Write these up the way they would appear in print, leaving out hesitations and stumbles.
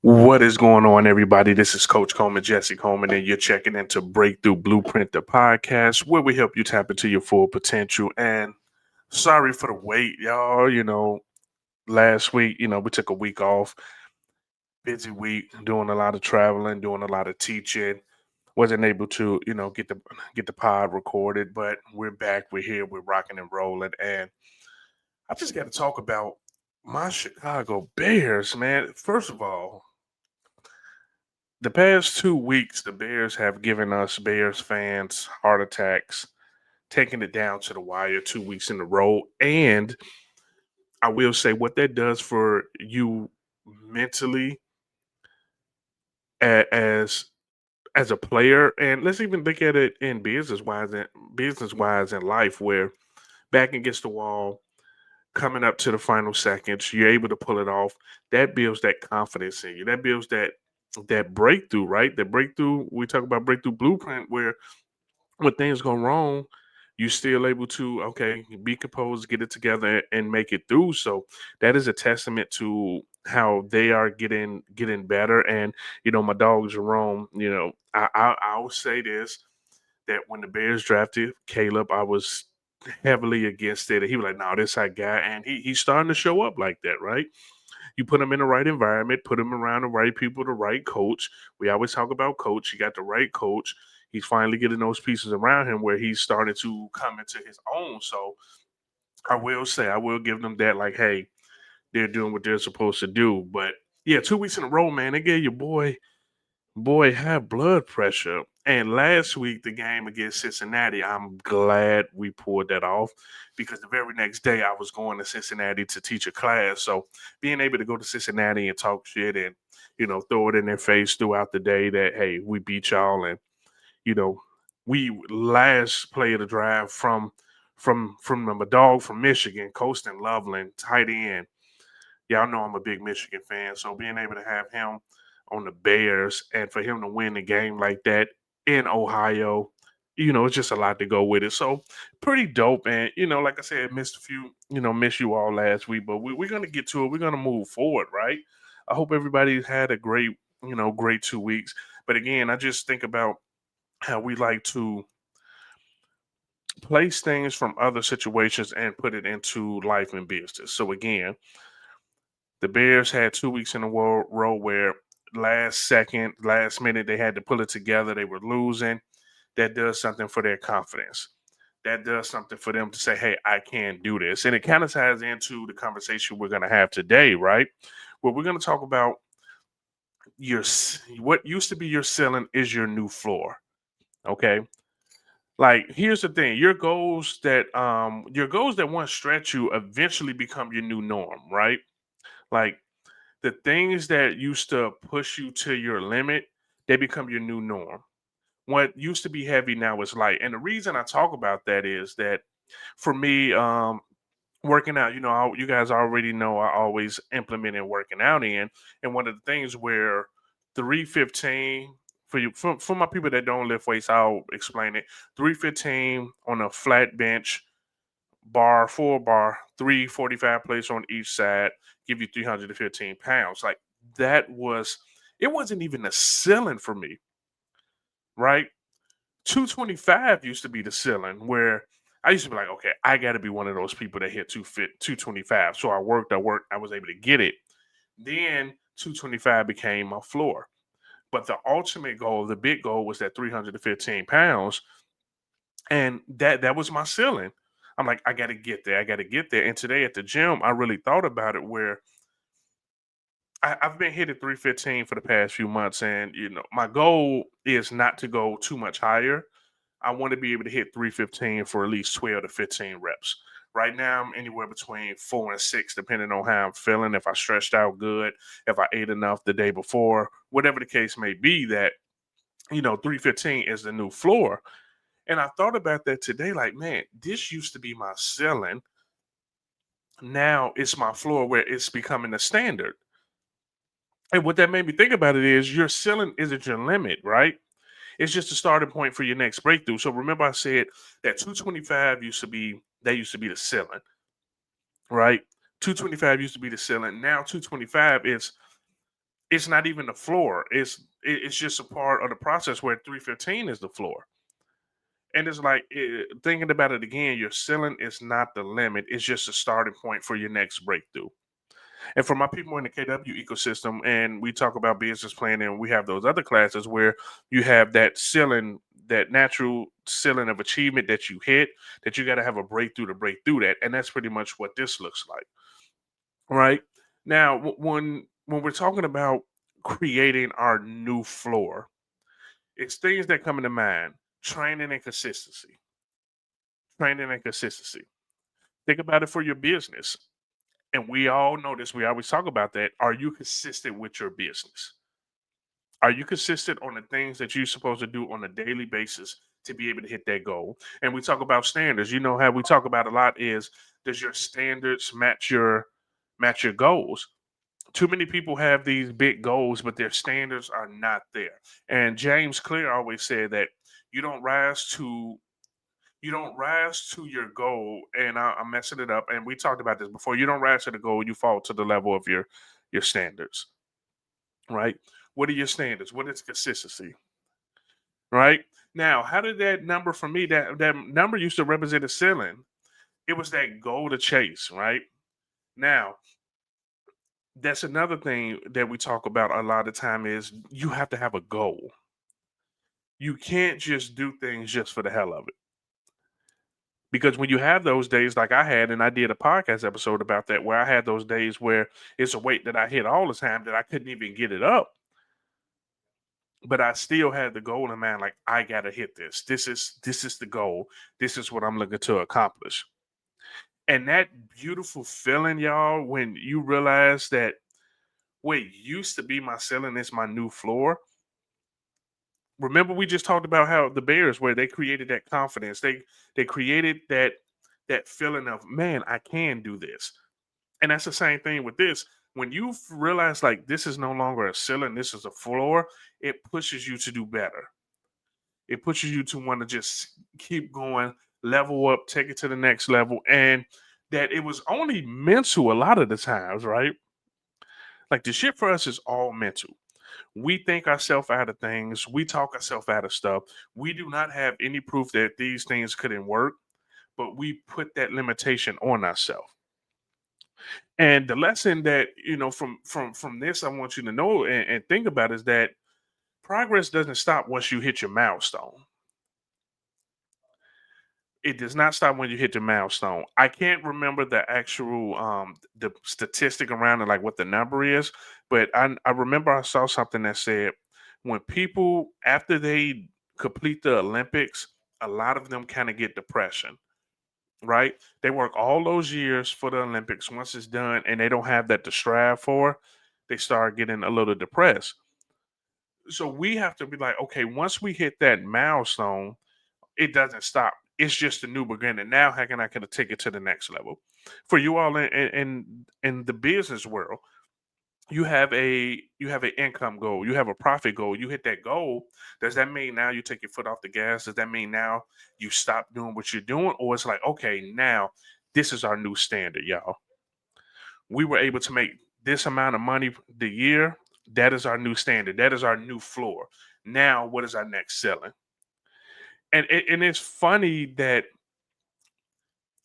What is going on, everybody? This is Coach Coleman, Jesse Coleman, and you're checking into Breakthrough Blueprint, the podcast, where we help you tap into your full potential. And sorry for the wait, y'all. Last week, we took a week off, busy week, doing a lot of traveling, doing a lot of teaching. Wasn't able to, get the pod recorded, but we're back. We're here. We're rocking and rolling, and I just got to talk about my Chicago Bears, man. First of all, the past 2 weeks, the Bears have given us Bears fans heart attacks, taking it down to the wire 2 weeks in a row. And I will say what that does for you mentally as as a player, and let's even look at it in business wise in life, where back against the wall, coming up to the final seconds, you're able to pull it off. That builds that confidence in you. That builds that breakthrough, right? That breakthrough. We talk about breakthrough blueprint, where when things go wrong, you still able to be composed, get it together, and make it through. So that is a testament to how they are getting better. And my dog Jerome, I will say this, that when the Bears drafted Caleb, I was heavily against it. And he was like, "No, this our guy," and he's starting to show up like that, right? You put him in the right environment, put him around the right people, the right coach. We always talk about coach. You got the right coach. He's finally getting those pieces around him where he's starting to come into his own. So I will say, I will give them that. Like, hey, they're doing what they're supposed to do. But yeah, 2 weeks in a row, man, they gave your boy high blood pressure. And last week, the game against Cincinnati, I'm glad we pulled that off, because the very next day I was going to Cincinnati to teach a class. So being able to go to Cincinnati and talk shit and, throw it in their face throughout the day that, hey, we beat y'all. And, you know, we last play of the drive from the dog from Michigan, Coasting Loveland, tight end. Y'all know I'm a big Michigan fan, so being able to have him on the Bears and for him to win the game like that in Ohio, it's just a lot to go with it. So pretty dope. And like I said, miss you all last week, but we're gonna get to it. We're gonna move forward, right? I hope everybody had a great 2 weeks. But again, I just think about how we like to place things from other situations and put it into life and business. So again, the Bears had 2 weeks in a row where last second, last minute, they had to pull it together. They were losing. That does something for their confidence. That does something for them to say, hey, I can do this. And it kind of ties into the conversation we're going to have today, right? Where we're going to talk about what used to be your ceiling is your new floor. Okay. Like, here's the thing, your goals that once stretch you eventually become your new norm, right? Like, the things that used to push you to your limit, they become your new norm. What used to be heavy now is light. And the reason I talk about that is that for me, working out, you guys already know I always implemented working out in. And one of the things where 315, for my people that don't lift weights, I'll explain it. 315 on a flat bench, bar, full bar, 345 plates on each side, give you 315 pounds. Like, it wasn't even a ceiling for me, right? 225 used to be the ceiling, where I used to be like, okay, I got to be one of those people that hit 225. So I worked, I was able to get it. Then 225 became my floor. But the ultimate goal, the big goal, was that 315 pounds. And that was my ceiling. I'm like, I got to get there. I got to get there. And today at the gym, I really thought about it, where I've been hitting 315 for the past few months. And, my goal is not to go too much higher. I want to be able to hit 315 for at least 12 to 15 reps. Right now, I'm anywhere between 4 and 6, depending on how I'm feeling. If I stretched out good, if I ate enough the day before, whatever the case may be, that, 315 is the new floor. And I thought about that today, like, man, this used to be my ceiling. Now it's my floor, where it's becoming the standard. And what that made me think about it is, your ceiling isn't your limit, right? It's just a starting point for your next breakthrough. So remember, I said that 225 used to be the ceiling, right? 225 used to be the ceiling. Now 225 is It's not even the floor. It's just a part of the process where 315 is the floor. And it's like thinking about it again, your ceiling is not the limit. It's just a starting point for your next breakthrough. And for my people in the KW ecosystem, and we talk about business planning, and we have those other classes where you have that ceiling, that natural ceiling of achievement that you hit, that you got to have a breakthrough to break through that. And that's pretty much what this looks like, right? Now, when we're talking about creating our new floor, it's things that come into mind: training and consistency. Training and consistency. Think about it for your business. And we all know this. We always talk about that. Are you consistent with your business? Are you consistent on the things that you're supposed to do on a daily basis to be able to hit that goal? And we talk about standards. You know how we talk about a lot is, does your standards match your goals? Too many people have these big goals, but their standards are not there. And James Clear always said that you don't rise to you don't rise to your goal. And I'm messing it up. And we talked about this before. You don't rise to the goal. You fall to the level of your standards, right? What are your standards? What is consistency, right? Now, how did that number for me? That number used to represent a ceiling. It was that goal to chase, right? Now, that's another thing that we talk about a lot of time is you have to have a goal. You can't just do things just for the hell of it. Because when you have those days like I had, and I did a podcast episode about that, where I had those days where it's a weight that I hit all the time that I couldn't even get it up, but I still had the goal in mind. Like, I gotta hit this. This is the goal. This is what I'm looking to accomplish. And that beautiful feeling, y'all, when you realize that what used to be my ceiling is my new floor. Remember, we just talked about how the Bears, where they created that confidence. They created that feeling of, man, I can do this. And that's the same thing with this. When you realize like this is no longer a ceiling, this is a floor, it pushes you to do better. It pushes you to want to just keep going, level up, take it to the next level. And that it was only mental a lot of the times, right? Like the shit for us is all mental. We think ourselves out of things, we talk ourselves out of stuff. We do not have any proof that these things couldn't work, but we put that limitation on ourselves. And the lesson that from this, I want you to know and think about is that progress doesn't stop once you hit your milestone. It does not stop when you hit your milestone. I can't remember the actual the statistic around it, like what the number is, but I remember I saw something that said when people after they complete the Olympics, a lot of them kind of get depression, right? They work all those years for the Olympics. Once it's done and they don't have that to strive for, they start getting a little depressed. So we have to be like, okay, once we hit that milestone, it doesn't stop. It's just a new beginning. Now, how can I kind of take it to the next level? For you all in the business world, you have an income goal, you have a profit goal. You hit that goal. Does that mean now you take your foot off the gas? Does that mean now you stop doing what you're doing, or it's like, okay, now this is our new standard, y'all. We were able to make this amount of money the year. That is our new standard. That is our new floor. Now, what is our next selling? And it's funny that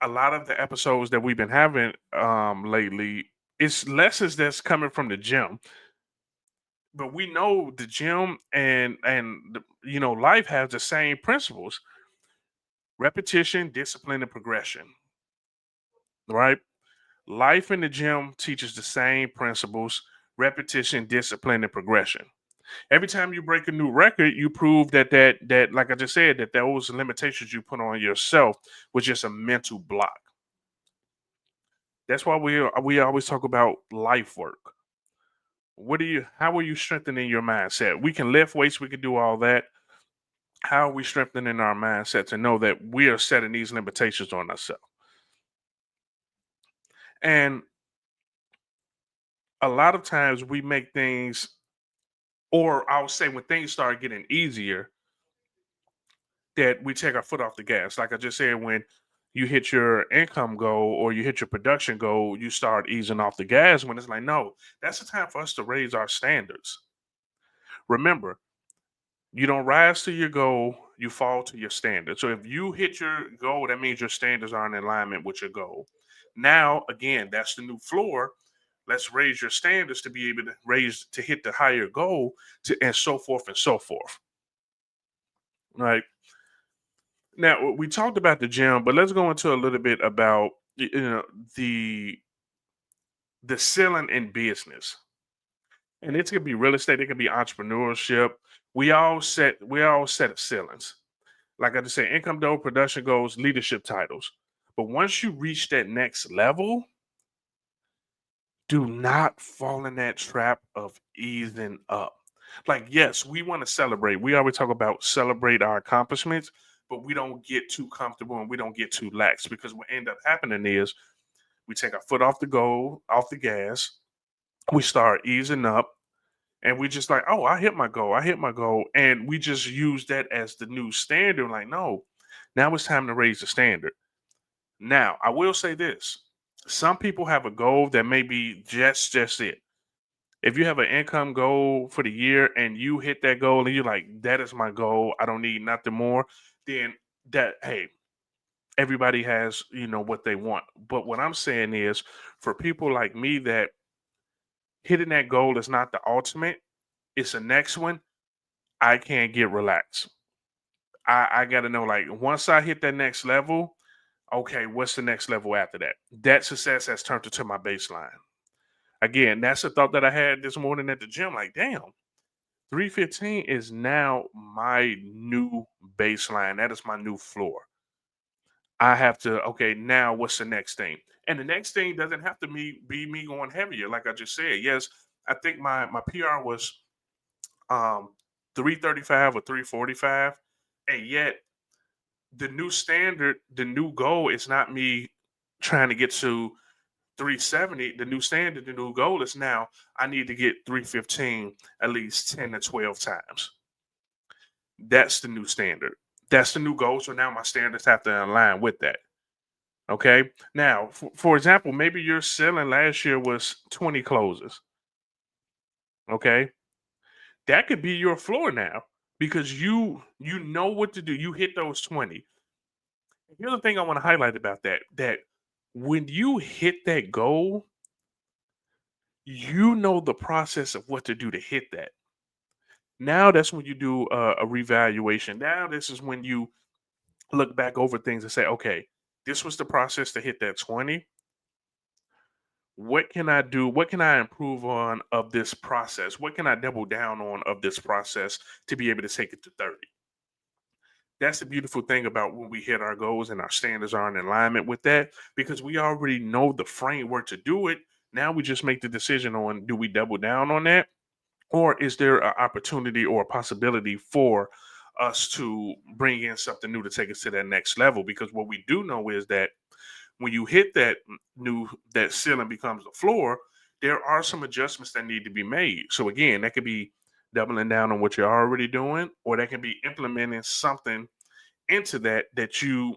a lot of the episodes that we've been having lately, it's lessons that's coming from the gym. But we know the gym and life has the same principles: repetition, discipline, and progression. Right? Life in the gym teaches the same principles: repetition, discipline, and progression. Every time you break a new record, you prove that like I just said, that those limitations you put on yourself was just a mental block. That's why we always talk about life work. How are you strengthening your mindset? We can lift weights, we can do all that. How are we strengthening our mindset to know that we are setting these limitations on ourselves? And a lot of times we make things, or I'll say when things start getting easier, that we take our foot off the gas. Like I just said, when you hit your income goal or you hit your production goal, you start easing off the gas when it's like, no, that's the time for us to raise our standards. Remember, you don't rise to your goal, you fall to your standard. So if you hit your goal, that means your standards are in alignment with your goal. Now, again, that's the new floor. Let's raise your standards to be able to raise to hit the higher goal to and so forth and so forth. Right. Now we talked about the gym, but let's go into a little bit about the the ceiling in business. And it could be real estate, it could be entrepreneurship. We all set ceilings. Like I just said, income goal, production goals, leadership titles. But once you reach that next level, do not fall in that trap of easing up. Like, yes, we want to celebrate. We always talk about celebrate our accomplishments, but we don't get too comfortable and we don't get too lax because what end up happening is we take our foot off the goal, off the gas, we start easing up, and we just like, oh, I hit my goal, I hit my goal. And we just use that as the new standard. Like, no, now it's time to raise the standard. Now, I will say this. Some people have a goal that may be just it. If you have an income goal for the year and you hit that goal and you're like, that is my goal, I don't need nothing more, then that, hey, everybody has, what they want. But what I'm saying is for people like me that hitting that goal is not the ultimate, it's the next one, I can't get relaxed. I gotta know, like, once I hit that next level, okay, what's the next level after that? That success has turned into my baseline. Again, that's a thought that I had this morning at the gym. Like, damn, 315 is now my new baseline. That is my new floor. I have to, okay, now what's the next thing? And the next thing doesn't have to be me going heavier. Like I just said, yes, I think my PR was um 335 or 345. And yet the new standard, the new goal is not me trying to get to 370. The new standard, the new goal is now I need to get 315 at least 10 to 12 times. That's the new standard. That's the new goal. So now my standards have to align with that. Okay. Now, for example, maybe your selling last year was 20 closes. Okay. That could be your floor now because you know what to do. You hit those 20. Here's the thing I want to highlight about that when you hit that goal, you know the process of what to do to hit that. Now that's when you do a revaluation. Now this is when you look back over things and say, okay, this was the process to hit that 20. What can I do? What can I improve on of this process? What can I double down on of this process to be able to take it to 30? That's the beautiful thing about when we hit our goals and our standards are in alignment with that because we already know the framework to do it. Now we just make the decision on do we double down on that, or is there an opportunity or a possibility for us to bring in something new to take us to that next level? Because what we do know is that when you hit that ceiling becomes the floor, there are some adjustments that need to be made. So again, that could be doubling down on what you're already doing, or that can be implementing something into that you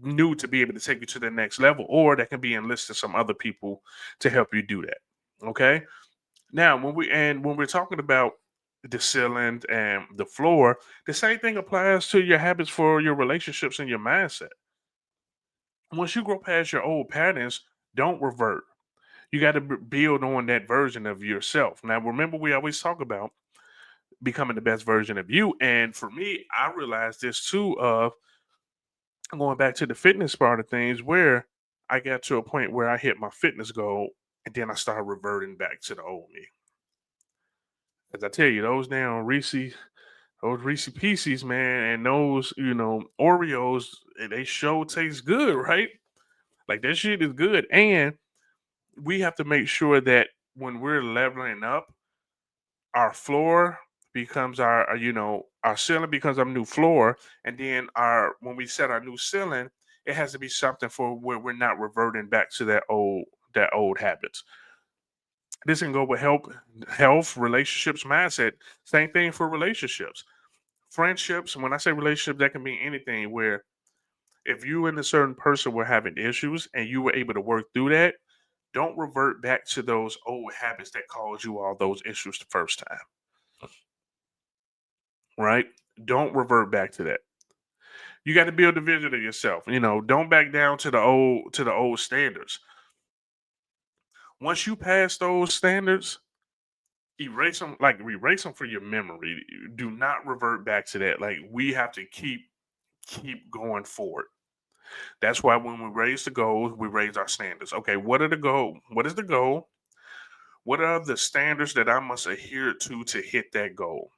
knew to be able to take you to the next level, or that can be enlisting some other people to help you do that. Okay. Now, when we're talking about the ceiling and the floor, the same thing applies to your habits for your relationships and your mindset. Once you grow past your old patterns, don't revert. You got to build on that version of yourself. Now, remember, we always talk about becoming the best version of you. And for me, I realized this too of going back to the fitness part of things where I got to a point where I hit my fitness goal and then I started reverting back to the old me. As I tell you, those Reese Pieces, man, and those, Oreos, they show taste good, right? Like that shit is good. And we have to make sure that when we're leveling up, our floor becomes our ceiling becomes our new floor. And then our when we set our new ceiling, it has to be something for where we're not reverting back to that old habits. This can go with health, relationships, mindset. Same thing for relationships. Friendships, when I say relationships, that can be anything where If you and a certain person were having issues and you were able to work through that, don't revert back to those old habits that caused you all those issues the first time, right? Don't revert back to that. You got to build a vision of yourself. Don't back down to the old standards. Once you pass those standards, erase them for your memory. Do not revert back to that. Like, we have to keep going forward. That's why when we raise the goals, we raise our standards. Okay, what is the goal? What are the standards that I must adhere to hit that goal?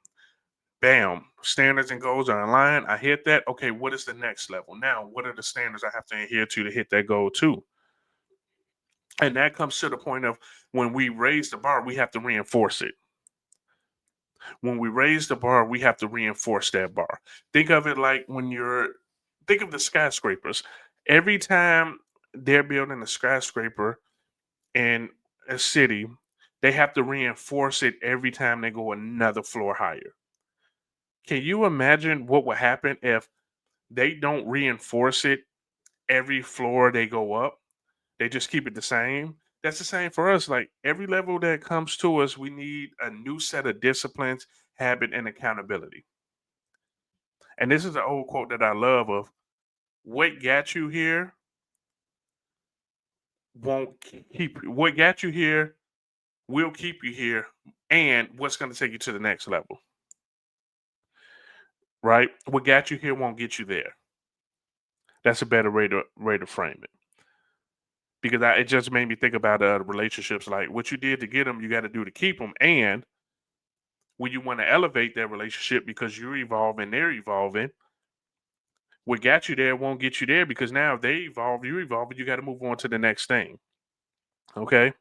Bam, standards and goals are in line. I hit that. Okay, what is the next level? Now, what are the standards I have to adhere to hit that goal too? And that comes to the point of, when we raise the bar, we have to reinforce it. When we raise the bar, we have to reinforce that bar. Think of it like think of the skyscrapers. Every time they're building a skyscraper in a city, they have to reinforce it every time they go another floor higher. Can you imagine what would happen if they don't reinforce it every floor they go up? They just keep it the same. That's the same for us. Like, every level that comes to us, we need a new set of disciplines, habit, and accountability. And this is an old quote that I love of, what got you here won't keep you. What got you here will keep you here, and what's going to take you to the next level, right? What got you here won't get you there. That's a better way to frame it, because it just made me think about relationships. Like, what you did to get them, you got to do to keep them. And when you want to elevate that relationship because you're evolving, they're evolving, what got you there won't get you there, because now if they evolve, you evolve, and you got to move on to the next thing. Okay.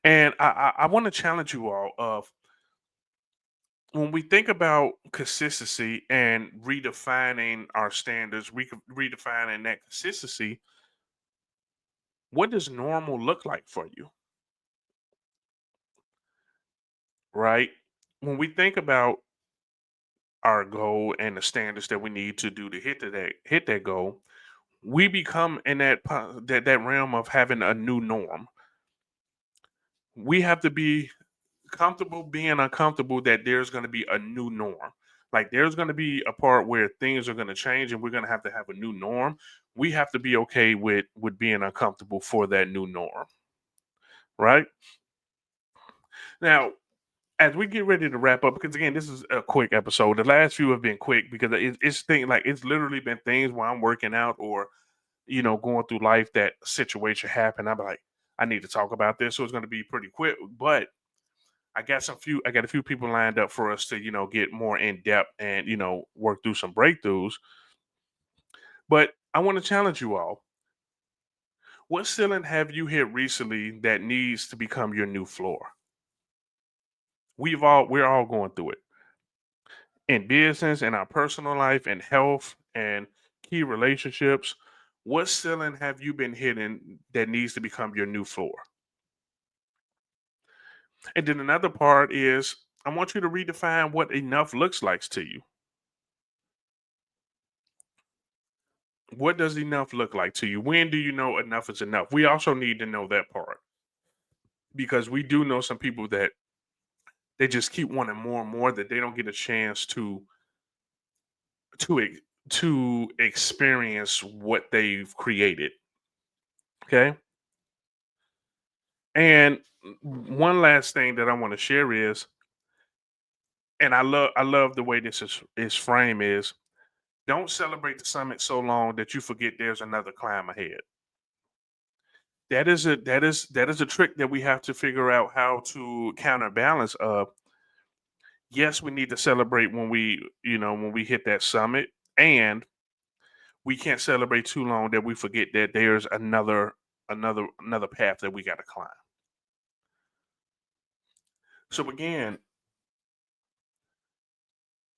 And I want to challenge you all of, when we think about consistency and redefining our standards, redefining that consistency, what does normal look like for you, right? When we think about our goal and the standards that we need to do to hit that goal, we become in that realm of having a new norm. We have to be comfortable being uncomfortable, that there's going to be a new norm. Like, there's going to be a part where things are going to change and we're going to have a new norm. We have to be okay with being uncomfortable for that new norm, right? Now, as we get ready to wrap up, because again, this is a quick episode. The last few have been quick because it's literally been things where I'm working out, or going through life, that situation happened. I'm like, I need to talk about this, so it's going to be pretty quick. But I got a few people lined up for us to get more in depth and work through some breakthroughs. But I want to challenge you all. What ceiling have you hit recently that needs to become your new floor? We're all going through it, in business, in our personal life, in health, and key relationships. What ceiling have you been hitting that needs to become your new floor? And then another part is, I want you to redefine what enough looks like to you. What does enough look like to you? When do you know enough is enough? We also need to know that part, because we do know some people that they just keep wanting more and more, that they don't get a chance to ex- to experience what they've created. Okay. And one last thing that I want to share is, and I love the way this is framed, is, don't celebrate the summit so long that you forget there's another climb ahead. That is a trick that we have to figure out how to counterbalance. Yes, we need to celebrate when we hit that summit, and we can't celebrate too long that we forget that there's another path that we got to climb. So again,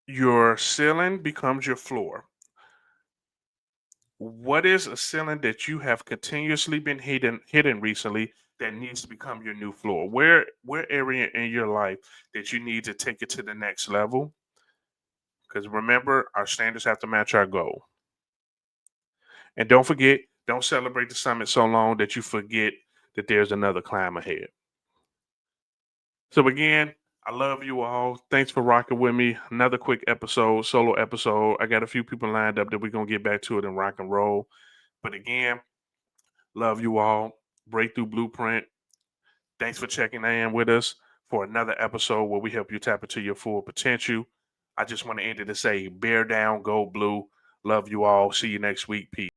your ceiling becomes your floor. What is a ceiling that you have continuously been hitting recently that needs to become your new floor? Where area in your life that you need to take it to the next level? Because remember, our standards have to match our goal. And don't forget, don't celebrate the summit so long that you forget that there's another climb ahead. So again, I love you all. Thanks for rocking with me. Another quick episode, solo episode. I got a few people lined up that we're gonna get back to it and rock and roll. But again, love you all. Breakthrough Blueprint. Thanks for checking in with us for another episode where we help you tap into your full potential. I just want to end it to say, bear down, go blue. Love you all. See you next week. Peace.